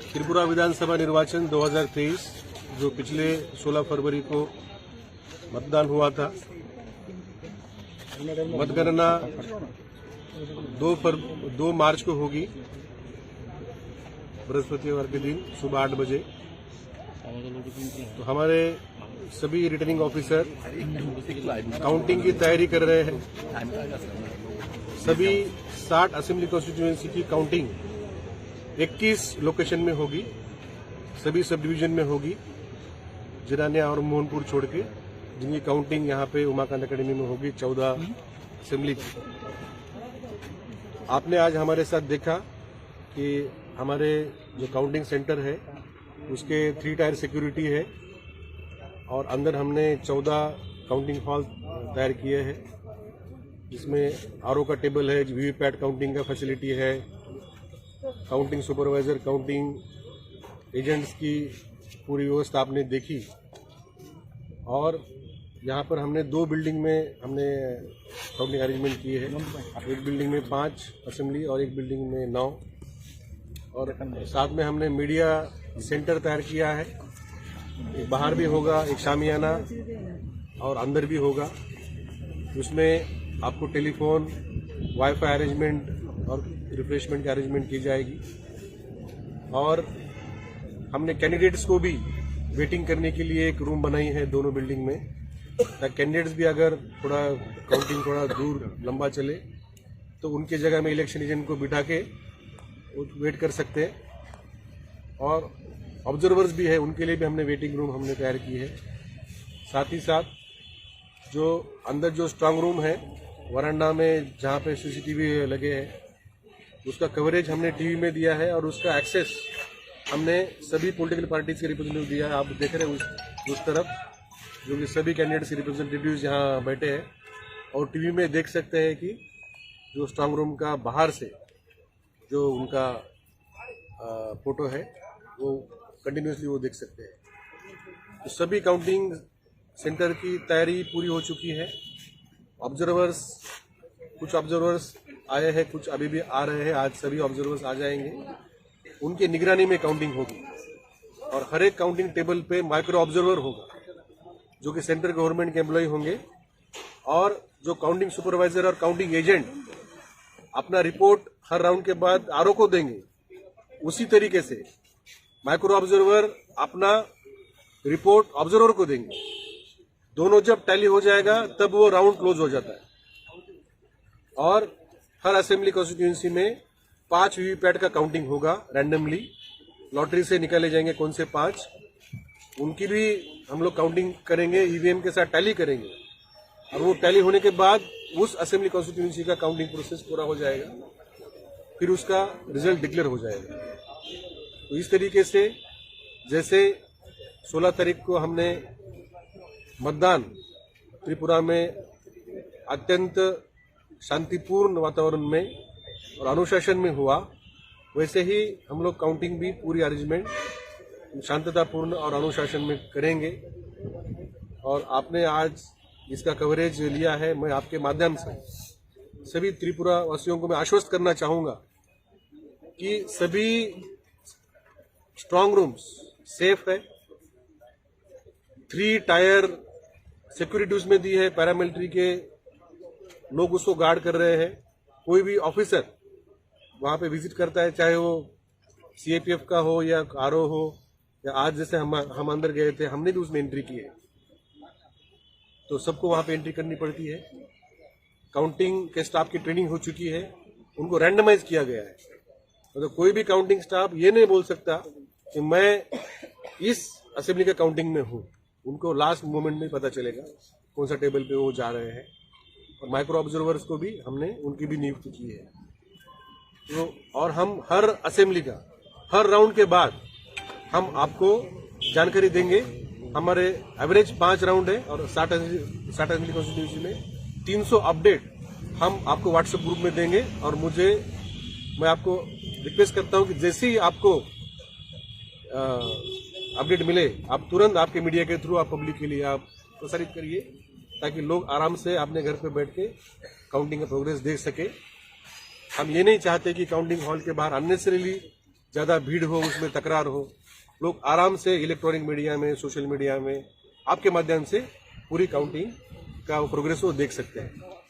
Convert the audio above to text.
त्रिपुरा विधानसभा निर्वाचन 2023 जो पिछले 16 फरवरी को मतदान हुआ था, मतगणना 2 मार्च को होगी, बृहस्पतिवार के दिन सुबह 8 बजे। तो हमारे सभी रिटर्निंग ऑफिसर काउंटिंग की तैयारी कर रहे हैं। सभी 60 असेंबली कॉन्स्टिट्यूएंसी की काउंटिंग 21 लोकेशन में होगी, सभी सब डिवीजन में होगी, जिरानिया और मोहनपुर छोड़ के, जिनकी काउंटिंग यहाँ पे उमाकांत अकेडमी में होगी 14 असेंबली की। आपने आज हमारे साथ देखा कि हमारे जो काउंटिंग सेंटर है उसके 3 टायर सिक्योरिटी है और अंदर हमने 14 काउंटिंग हॉल तैयार किए हैं, जिसमें आरओ का टेबल है, वीवीपैट काउंटिंग का फैसिलिटी है, काउंटिंग सुपरवाइजर, काउंटिंग एजेंट्स की पूरी व्यवस्था आपने देखी। और यहाँ पर हमने 2 बिल्डिंग में हमने काउंटिंग अरेंजमेंट किए हैं। एक बिल्डिंग में 5 असेंबली और एक बिल्डिंग में 9, और साथ में हमने मीडिया सेंटर तैयार किया है। एक बाहर भी होगा, एक शामियाना और अंदर भी होगा। उसमें आपको टेलीफोन, वाईफाई अरेंजमेंट और रिफ्रेशमेंट की अरेंजमेंट की जाएगी। और हमने कैंडिडेट्स को भी वेटिंग करने के लिए एक रूम बनाई है दोनों बिल्डिंग में, ताकि कैंडिडेट्स भी अगर थोड़ा काउंटिंग थोड़ा दूर लंबा चले तो उनके जगह में इलेक्शन एजेंट को बिठा के वेट कर सकते हैं। और ऑब्जर्वर्स भी है, उनके लिए भी हमने वेटिंग रूम हमने तैयार की है। साथ ही साथ जो अंदर जो स्ट्रांग रूम है वरांडा में, जहाँ पे सीसीटीवी लगे हैं, उसका कवरेज हमने टीवी में दिया है और उसका एक्सेस हमने सभी पॉलिटिकल पार्टीज के रिप्रेजेंटेटिव दिया है। आप देख रहे हैं उस तरफ, जो कि सभी कैंडिडेट्स के रिप्रेजेंटेटिव्स यहाँ बैठे हैं, और टीवी में देख सकते हैं कि जो स्ट्रांग रूम का बाहर से जो उनका फोटो है वो कंटिन्यूसली वो देख सकते हैं। तो सभी काउंटिंग सेंटर की तैयारी पूरी हो चुकी है। ऑब्जर्वर्स, कुछ ऑब्जर्वर्स आए हैं, कुछ अभी भी आ रहे हैं। आज सभी ऑब्जर्वर्स आ जाएंगे, उनके निगरानी में काउंटिंग होगी। और हर एक काउंटिंग टेबल पे माइक्रो ऑब्जर्वर होगा, जो कि सेंट्रल गवर्नमेंट के एम्प्लॉय होंगे। और जो काउंटिंग सुपरवाइजर और काउंटिंग एजेंट अपना रिपोर्ट हर राउंड के बाद आरओ को देंगे, उसी तरीके से माइक्रो ऑब्जर्वर अपना रिपोर्ट ऑब्जर्वर को देंगे। दोनों जब टैली हो जाएगा तब वो राउंड क्लोज हो जाता है। और हर असेंबली कॉन्स्टिट्यूएंसी में 5 वीवीपैट का काउंटिंग होगा, रैंडमली लॉटरी से निकाले जाएंगे कौन से 5, उनकी भी हम लोग काउंटिंग करेंगे, ईवीएम के साथ टैली करेंगे। और वो टैली होने के बाद उस असेंबली कॉन्स्टिट्यूएंसी का काउंटिंग प्रोसेस पूरा हो जाएगा, फिर उसका रिजल्ट डिक्लेयर हो जाएगा। तो इस तरीके से जैसे 16 तारीख को हमने मतदान त्रिपुरा में अत्यंत शांतिपूर्ण वातावरण में और अनुशासन में हुआ, वैसे ही हम लोग काउंटिंग भी पूरी अरेंजमेंट शांततापूर्ण और अनुशासन में करेंगे। और आपने आज इसका कवरेज लिया है। मैं आपके माध्यम से सभी त्रिपुरा वासियों को मैं आश्वस्त करना चाहूंगा कि सभी स्ट्रांग रूम्स सेफ है। 3 टायर सिक्योरिटी उसमें दी है, पैरामिलिट्री के लोग उसको गार्ड कर रहे हैं। कोई भी ऑफिसर वहां पे विजिट करता है, चाहे वो सीएपीएफ का हो या आरओ हो, या आज जैसे हम अंदर गए थे, हमने भी उसमें एंट्री की है, तो सबको वहां पे एंट्री करनी पड़ती है। काउंटिंग के स्टाफ की ट्रेनिंग हो चुकी है, उनको रैंडमाइज किया गया है। तो कोई भी काउंटिंग स्टाफ ये नहीं बोल सकता कि मैं इस असेंबली के काउंटिंग में हूं। उनको लास्ट मोमेंट में पता चलेगा कौन सा टेबल पे वो जा रहे हैं। और माइक्रो ऑब्जर्वर्स को भी हमने उनकी भी नियुक्ति की है। तो और हम हर असेंबली का हर राउंड के बाद हम आपको जानकारी देंगे। हमारे एवरेज 5 राउंड है और 60 असेंबली कॉन्स्टिट्यूंसी में 300 अपडेट हम आपको व्हाट्सएप ग्रुप में देंगे। और मैं आपको रिक्वेस्ट करता हूं कि जैसे ही आपको अपडेट मिले, आप तुरंत आपके मीडिया के थ्रू आप पब्लिक के लिए आप प्रसारित करिए, ताकि लोग आराम से अपने घर पे बैठ के काउंटिंग का प्रोग्रेस देख सके। हम ये नहीं चाहते कि काउंटिंग हॉल के बाहर अननेसेसरीली ज़्यादा भीड़ हो, उसमें तकरार हो। लोग आराम से इलेक्ट्रॉनिक मीडिया में, सोशल मीडिया में आपके माध्यम से पूरी काउंटिंग का प्रोग्रेस वो देख सकते हैं।